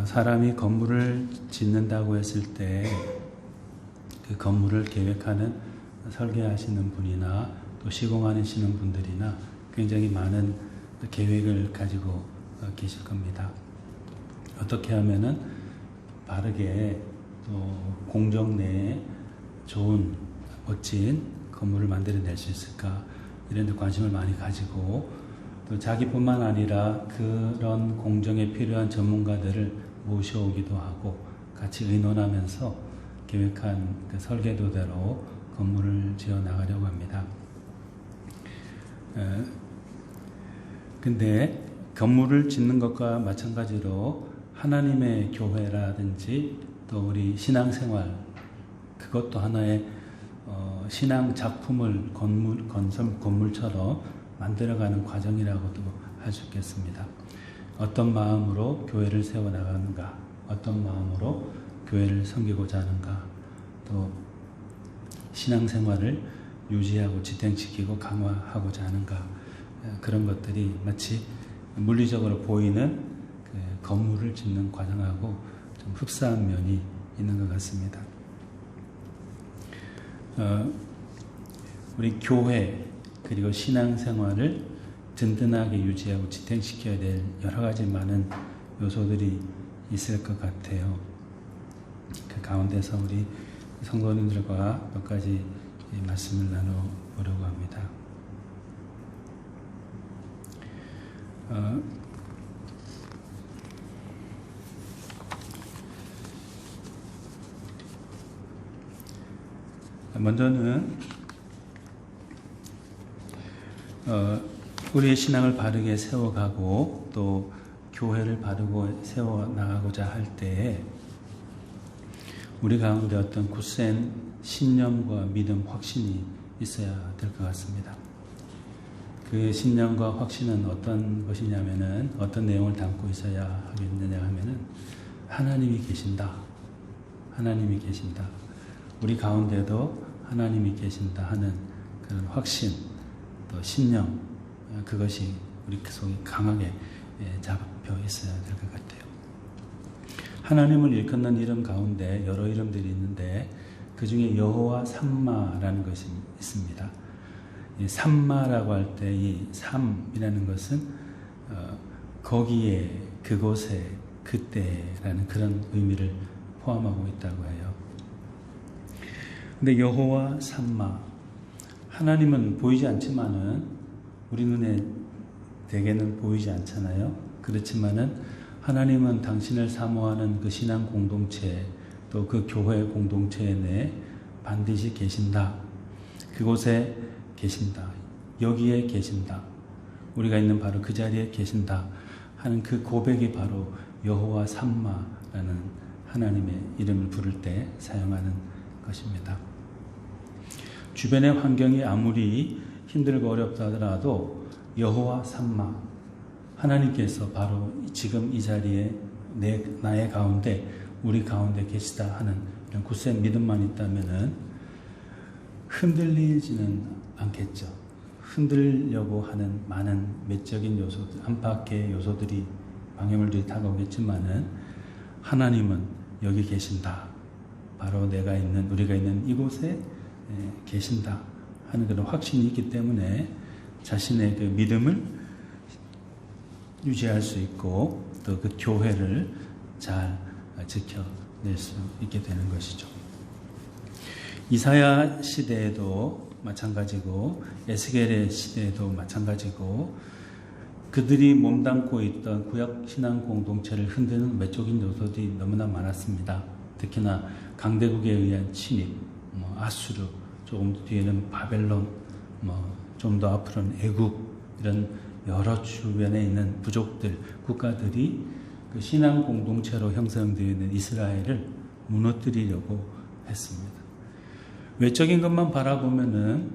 사람이 건물을 짓는다고 했을 때 그 건물을 계획하는 설계하시는 분이나 또 시공하시는 분들이나 굉장히 많은 계획을 가지고 계실 겁니다. 어떻게 하면은 바르게 또 공정 내에 좋은 멋진 건물을 만들어낼 수 있을까, 이런 데 관심을 많이 가지고 또 자기뿐만 아니라 그런 공정에 필요한 전문가들을 모셔오기도 하고 같이 의논하면서 계획한 그 설계도대로 건물을 지어 나가려고 합니다. 근데 건물을 짓는 것과 마찬가지로 하나님의 교회라든지 또 우리 신앙생활, 그것도 하나의 신앙 작품을 건물처럼 만들어가는 과정이라고도 할 수 있겠습니다. 어떤 마음으로 교회를 세워나가는가, 어떤 마음으로 교회를 섬기고자 하는가, 또 신앙생활을 유지하고 지탱시키고 강화하고자 하는가, 그런 것들이 마치 물리적으로 보이는 그 건물을 짓는 과정하고 좀 흡사한 면이 있는 것 같습니다. 우리 교회 그리고 신앙생활을 든든하게 유지하고 지탱시켜야 될 여러 가지 많은 요소들이 있을 것 같아요. 그 가운데서 우리 성도님들과 몇 가지 말씀을 나눠보려고 합니다. 먼저는 우리의 신앙을 바르게 세워가고 또 교회를 바르고 세워나가고자 할 때에 우리 가운데 어떤 굳센 신념과 믿음, 확신이 있어야 될 것 같습니다. 그 신념과 확신은 어떤 것이냐면은, 어떤 내용을 담고 있어야 하겠느냐 하면은, 하나님이 계신다. 하나님이 계신다. 우리 가운데도 하나님이 계신다 하는 그런 확신, 또 신념, 그것이 우리 속에 강하게 잡혀 있어야 될 것 같아요. 하나님을 일컫는 이름 가운데 여러 이름들이 있는데 그 중에 여호와 삼마라는 것이 있습니다. 이 삼마라고 할 때 이 삼이라는 것은 거기에, 그곳에, 그때라는 그런 의미를 포함하고 있다고 해요. 근데 여호와 삼마, 하나님은 보이지 않지만은 우리 눈에 대개는 보이지 않잖아요. 그렇지만은 하나님은 당신을 사모하는 그 신앙 공동체, 또 그 교회 공동체 내에 반드시 계신다. 그곳에 계신다. 여기에 계신다. 우리가 있는 바로 그 자리에 계신다 하는 그 고백이 바로 여호와 삼마라는 하나님의 이름을 부를 때 사용하는 것입니다. 주변의 환경이 아무리 힘들고 어렵다 하더라도 여호와 삼마, 하나님께서 바로 지금 이 자리에 나의 가운데, 우리 가운데 계시다 하는 이런 굳센 믿음만 있다면은 흔들리지는 않겠죠. 흔들려고 하는 많은 외적인 요소들, 안팎의 요소들이 방해물들이 다가오겠지만은 하나님은 여기 계신다. 바로 우리가 있는 이곳에 계신다 하는 그런 확신이 있기 때문에 자신의 그 믿음을 유지할 수 있고 또 그 교회를 잘 지켜낼 수 있게 되는 것이죠. 이사야 시대에도 마찬가지고 에스겔의 시대에도 마찬가지고 그들이 몸담고 있던 구약 신앙 공동체를 흔드는 외적인 요소들이 너무나 많았습니다. 특히나 강대국에 의한 침입, 아수르, 조금 뒤에는 바벨론, 좀 더 앞으로는 애국, 이런 여러 주변에 있는 부족들, 국가들이 그 신앙 공동체로 형성되어 있는 이스라엘을 무너뜨리려고 했습니다. 외적인 것만 바라보면은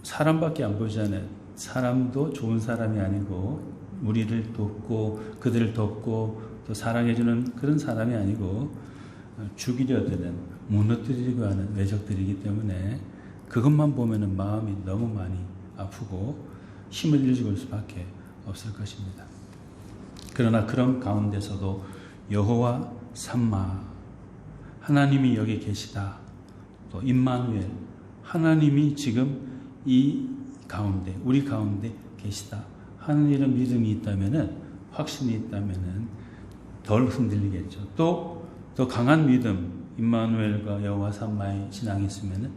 사람밖에 안 보이잖아요. 사람도 좋은 사람이 아니고 우리를 돕고 그들을 돕고 또 사랑해주는 그런 사람이 아니고 죽이려 드는, 무너뜨리려고 하는 외적들이기 때문에 그것만 보면은 마음이 너무 많이 아프고 힘을 잃어줄 수밖에 없을 것입니다. 그러나 그런 가운데서도 여호와 삼마, 하나님이 여기 계시다. 또 임마누엘, 하나님이 지금 이 가운데, 우리 가운데 계시다 하는 이런 믿음이 있다면은, 확신이 있다면은 덜 흔들리겠죠. 또 더 강한 믿음, 임마누엘과 여호와 삼마의 신앙이 있으면은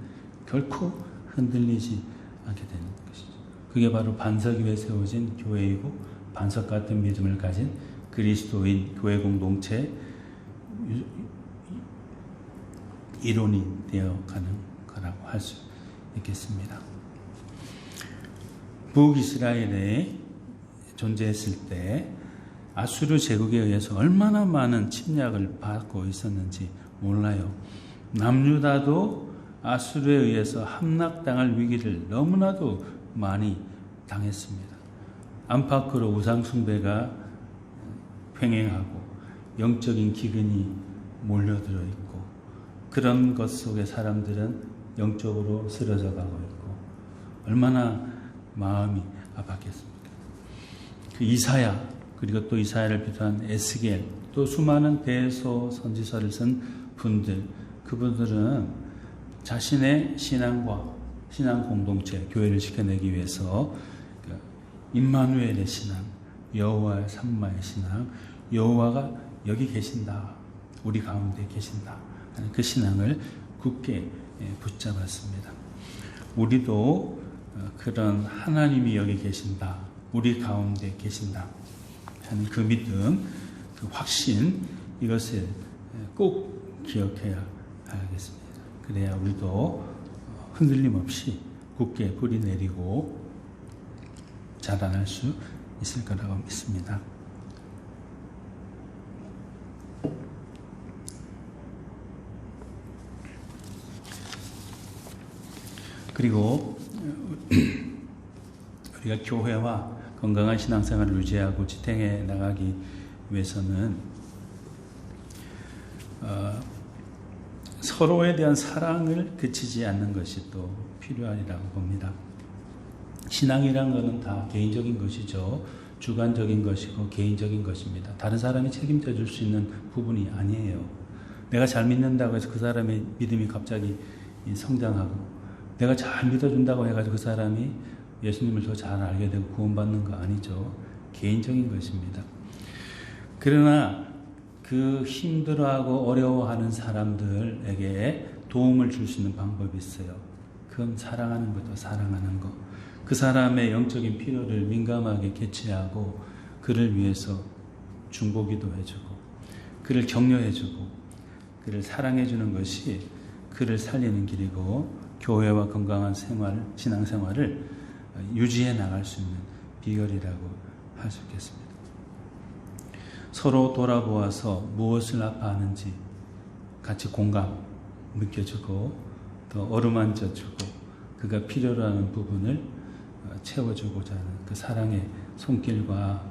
결코 흔들리지 않게 되는 것이죠. 그게 바로 반석 위에 세워진 교회이고, 반석 같은 믿음을 가진 그리스도인 교회 공동체 이론이 되어가는 거라고 할 수 있겠습니다. 북이스라엘에 존재했을 때 아수르 제국에 의해서 얼마나 많은 침략을 받고 있었는지 몰라요. 남유다도 아수르에 의해서 함락당할 위기를 너무나도 많이 당했습니다. 안팎으로 우상숭배가 횡행하고 영적인 기근이 몰려들어 있고, 그런 것 속에 사람들은 영적으로 쓰러져 가고 있고, 얼마나 마음이 아팠겠습니까? 그 이사야, 그리고 또 이사야를 비롯한 에스겔, 또 수많은 대소 선지서를 쓴 분들, 그분들은 자신의 신앙과 신앙 공동체, 교회를 지켜내기 위해서 임마누엘의 신앙, 여호와의 삼마의 신앙, 여호와가 여기 계신다, 우리 가운데 계신다 하는 그 신앙을 굳게 붙잡았습니다. 우리도 그런 하나님이 여기 계신다, 우리 가운데 계신다 하는 그 믿음, 그 확신, 이것을 꼭 기억해야 하겠습니다. 그래야 우리도 흔들림 없이 굳게 뿌리 내리고 자라날 수 있을 거라고 믿습니다. 그리고 우리가 교회와 건강한 신앙생활을 유지하고 지탱해 나가기 위해서는 서로에 대한 사랑을 그치지 않는 것이 또 필요하리라고 봅니다. 신앙이란 것은 다 개인적인 것이죠. 주관적인 것이고 개인적인 것입니다. 다른 사람이 책임져 줄 수 있는 부분이 아니에요. 내가 잘 믿는다고 해서 그 사람의 믿음이 갑자기 성장하고, 내가 잘 믿어준다고 해가지고 그 사람이 예수님을 더 잘 알게 되고 구원받는 거 아니죠. 개인적인 것입니다. 그러나 그 힘들어하고 어려워하는 사람들에게 도움을 줄 수 있는 방법이 있어요. 그건 사랑하는 것도 사랑하는 거. 그 사람의 영적인 필요를 민감하게 캐치하고 그를 위해서 중보기도 해주고, 그를 격려해주고, 그를 사랑해주는 것이 그를 살리는 길이고, 교회와 건강한 생활, 신앙생활을 유지해 나갈 수 있는 비결이라고 할 수 있겠습니다. 서로 돌아보아서 무엇을 아파하는지 같이 공감 느껴주고, 또 어루만져주고, 그가 필요로 하는 부분을 채워주고자 하는 그 사랑의 손길과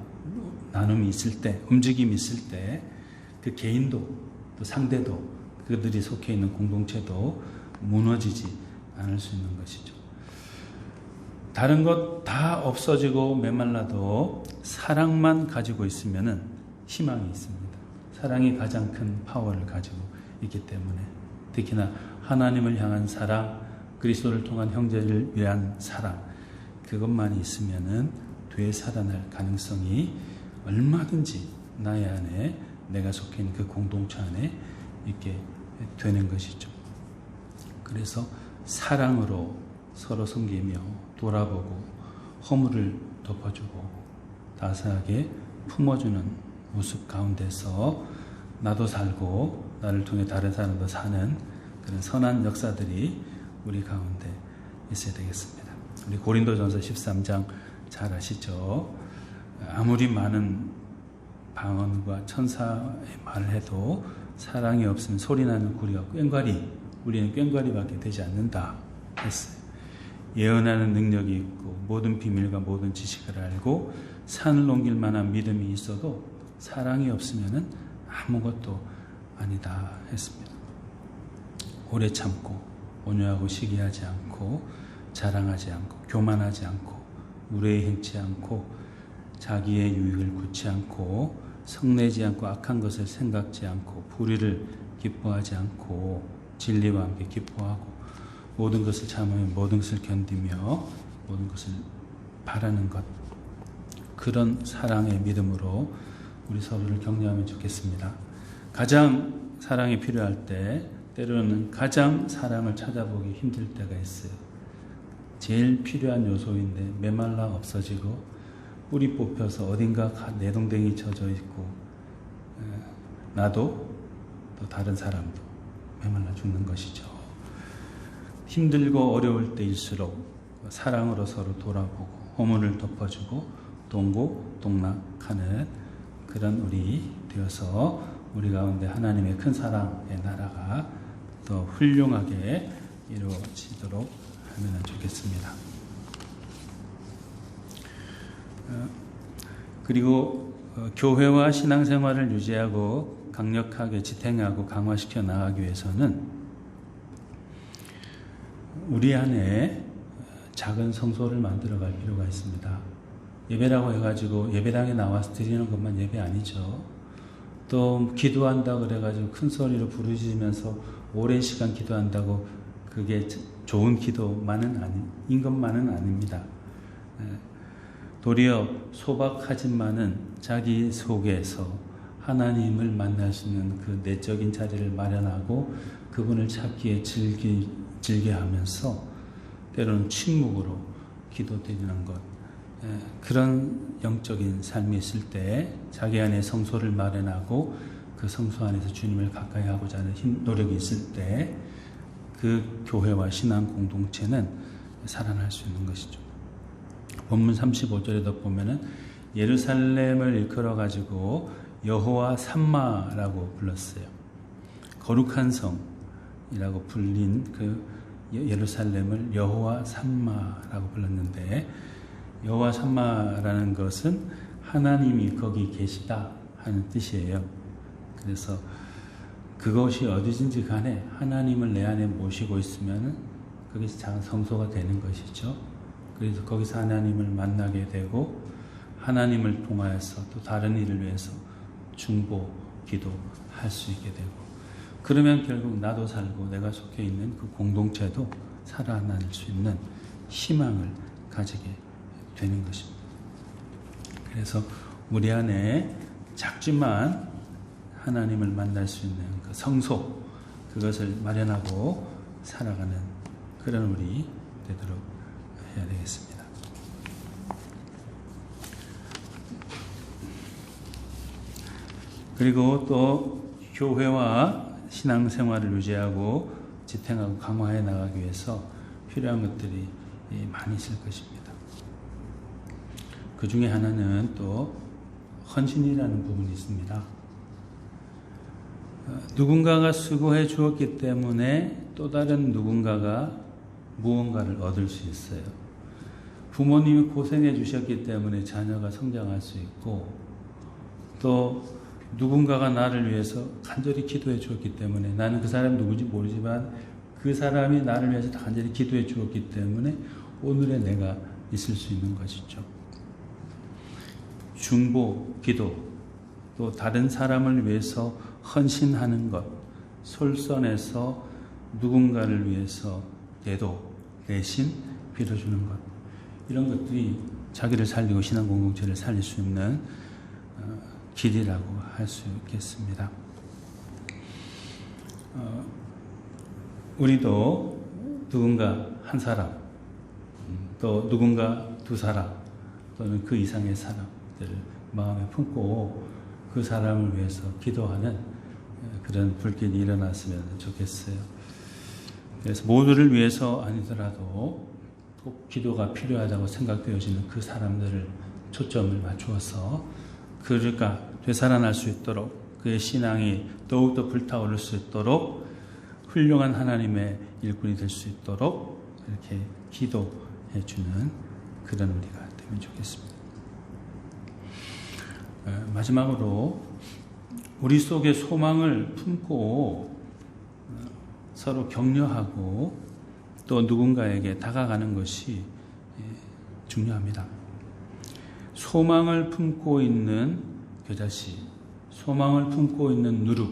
나눔이 있을 때, 움직임이 있을 때, 그 개인도 또 상대도, 그들이 속해 있는 공동체도 무너지지 않을 수 있는 것이죠. 다른 것 다 없어지고 메말라도 사랑만 가지고 있으면 희망이 있습니다. 사랑이 가장 큰 파워를 가지고 있기 때문에, 특히나 하나님을 향한 사랑, 그리스도를 통한 형제를 위한 사랑, 그것만이 있으면은 되살아날 가능성이 얼마든지 나의 안에, 내가 속해 있는 그 공동체 안에 있게 되는 것이죠. 그래서 사랑으로 서로 섬기며 돌아보고 허물을 덮어주고 따스하게 품어주는 모습 가운데서 나도 살고 나를 통해 다른 사람도 사는 그런 선한 역사들이 우리 가운데 있어야 되겠습니다. 우리 고린도전서 13장 잘 아시죠? 아무리 많은 방언과 천사의 말을 해도 사랑이 없으면 소리나는 구리와 꽹과리, 우리는 꽹과리밖에 되지 않는다 했어요. 예언하는 능력이 있고 모든 비밀과 모든 지식을 알고 산을 옮길 만한 믿음이 있어도 사랑이 없으면 아무것도 아니다 했습니다. 오래 참고 온유하고 시기하지 않고 자랑하지 않고 교만하지 않고 우레에 행치 않고 자기의 유익을 굳지 않고 성내지 않고 악한 것을 생각지 않고 불의를 기뻐하지 않고 진리와 함께 기뻐하고 모든 것을 참으며 모든 것을 견디며 모든 것을 바라는 것, 그런 사랑의 믿음으로 우리 서로를 격려하면 좋겠습니다. 가장 사랑이 필요할 때 때로는 가장 사랑을 찾아보기 힘들 때가 있어요. 제일 필요한 요소인데 메말라 없어지고 뿌리 뽑혀서 어딘가 내동댕이 쳐져 있고 나도 또 다른 사람도 메말라 죽는 것이죠. 힘들고 어려울 때일수록 사랑으로 서로 돌아보고 허물을 덮어주고 동고동락하는 그런 우리 되어서 우리 가운데 하나님의 큰 사랑의 나라가 더 훌륭하게 이루어지도록 하면 좋겠습니다. 그리고 교회와 신앙생활을 유지하고 강력하게 지탱하고 강화시켜 나가기 위해서는 우리 안에 작은 성소를 만들어갈 필요가 있습니다. 예배라고 해가지고 예배당에 나와서 드리는 것만 예배 아니죠. 또 기도한다 그래가지고 큰 소리로 부르짖으면서 오랜 시간 기도한다고 그게 좋은 기도만은 아닌 것만은 아닙니다. 도리어 소박하지만은 자기 속에서 하나님을 만날 수 있는 그 내적인 자리를 마련하고 그분을 찾기에 즐겨하면서 때로는 침묵으로 기도드리는 것, 그런 영적인 삶이 있을 때 자기 안에 성소를 마련하고 그 성소 안에서 주님을 가까이 하고자 하는 노력이 있을 때 그 교회와 신앙 공동체는 살아날 수 있는 것이죠. 본문 35절에도 보면은 예루살렘을 일컬어 가지고 여호와 삼마라고 불렀어요. 거룩한 성이라고 불린 그 예루살렘을 여호와 삼마라고 불렀는데, 여호와 삼마라는 것은 하나님이 거기 계시다 하는 뜻이에요. 그래서 그것이 어디든지 간에 하나님을 내 안에 모시고 있으면 거기서 작은 성소가 되는 것이죠. 그래서 거기서 하나님을 만나게 되고 하나님을 통하여서 또 다른 일을 위해서 중보, 기도할 수 있게 되고, 그러면 결국 나도 살고 내가 속해 있는 그 공동체도 살아날 수 있는 희망을 가지게 되는 것입니다. 그래서 우리 안에 작지만 하나님을 만날 수 있는 그 성소, 그것을 마련하고 살아가는 그런 우리 되도록 해야 되겠습니다. 그리고 또 교회와 신앙생활을 유지하고 지탱하고 강화해 나가기 위해서 필요한 것들이 많이 있을 것입니다. 그 중에 하나는 또 헌신이라는 부분이 있습니다. 누군가가 수고해 주었기 때문에 또 다른 누군가가 무언가를 얻을 수 있어요. 부모님이 고생해 주셨기 때문에 자녀가 성장할 수 있고, 또 누군가가 나를 위해서 간절히 기도해 주었기 때문에, 나는 그 사람이 누군지 모르지만 그 사람이 나를 위해서 간절히 기도해 주었기 때문에 오늘의 내가 있을 수 있는 것이죠. 중보, 기도, 또 다른 사람을 위해서 헌신하는 것, 솔선해서 누군가를 위해서 내도 대신 빌어주는 것, 이런 것들이 자기를 살리고 신앙 공동체를 살릴 수 있는 길이라고 할 수 있겠습니다. 우리도 누군가 한 사람, 또 누군가 두 사람, 또는 그 이상의 사람들을 마음에 품고 그 사람을 위해서 기도하는 그런 불길이 일어났으면 좋겠어요. 그래서 모두를 위해서 아니더라도 꼭 기도가 필요하다고 생각되어지는 그 사람들을 초점을 맞추어서 그가 되살아날 수 있도록, 그의 신앙이 더욱더 불타오를 수 있도록, 훌륭한 하나님의 일꾼이 될 수 있도록 이렇게 기도해 주는 그런 우리가 되면 좋겠습니다. 마지막으로 우리 속에 소망을 품고 서로 격려하고 또 누군가에게 다가가는 것이 중요합니다. 소망을 품고 있는 겨자씨, 소망을 품고 있는 누룩,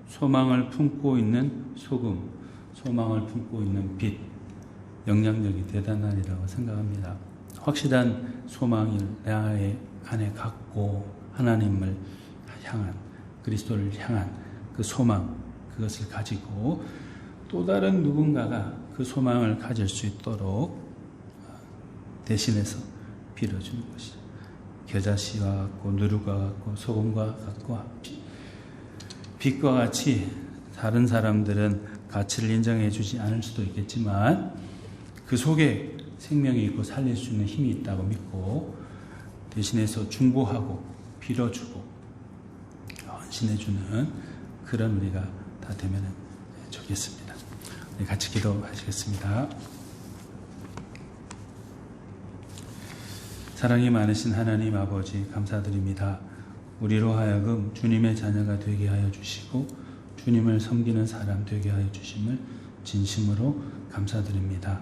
소망을 품고 있는 소금, 소망을 품고 있는 빛, 영향력이 대단하리라고 생각합니다. 확실한 소망을 내 안에 갖고 하나님을 향한, 그리스도를 향한 그 소망, 그것을 가지고 또 다른 누군가가 그 소망을 가질 수 있도록 대신해서 빌어주는 것이죠. 겨자씨와 같고 누룩과 같고 소금과 같고 빛과 같이 다른 사람들은 가치를 인정해 주지 않을 수도 있겠지만 그 속에 생명이 있고 살릴 수 있는 힘이 있다고 믿고 대신해서 중보하고 빌어주고 헌신해주는 그런 우리가 다 되면 좋겠습니다. 우리 같이 기도하시겠습니다. 사랑이 많으신 하나님 아버지 감사드립니다. 우리로 하여금 주님의 자녀가 되게 하여 주시고 주님을 섬기는 사람 되게 하여 주심을 진심으로 감사드립니다.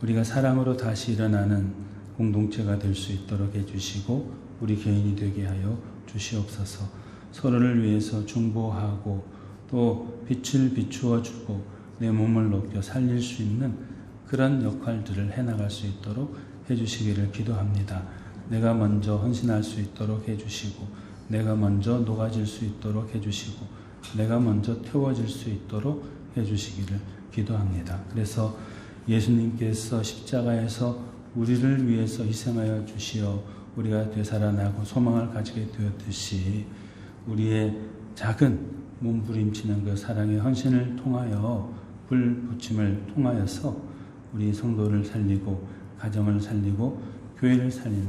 우리가 사랑으로 다시 일어나는 공동체가 될 수 있도록 해주시고 우리 개인이 되게 하여 주시옵소서. 서로를 위해서 중보하고 또 빛을 비추어 주고 내 몸을 높여 살릴 수 있는 그런 역할들을 해나갈 수 있도록 해주시기를 기도합니다. 내가 먼저 헌신할 수 있도록 해주시고 내가 먼저 녹아질 수 있도록 해주시고 내가 먼저 태워질 수 있도록 해주시기를 기도합니다. 그래서 예수님께서 십자가에서 우리를 위해서 희생하여 주시어 우리가 되살아나고 소망을 가지게 되었듯이 우리의 작은 몸부림치는 그 사랑의 헌신을 통하여 불 붙임을 통하여서 우리 성도를 살리고 가정을 살리고 교회를 살리는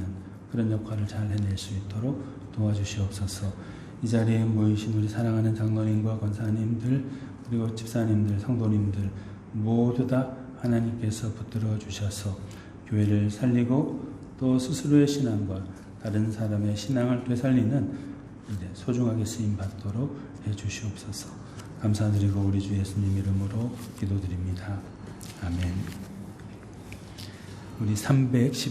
그런 역할을 잘 해낼 수 있도록 도와주시옵소서. 이 자리에 모이신 우리 사랑하는 장로님과 권사님들 그리고 집사님들 성도님들 모두 다 하나님께서 붙들어 주셔서 교회를 살리고 또 스스로의 신앙과 다른 사람의 신앙을 되살리는 소중하게 쓰임받도록 해주시옵소서. 감사드리고 우리 주 예수님 이름으로 기도드립니다. 아멘. 우리 310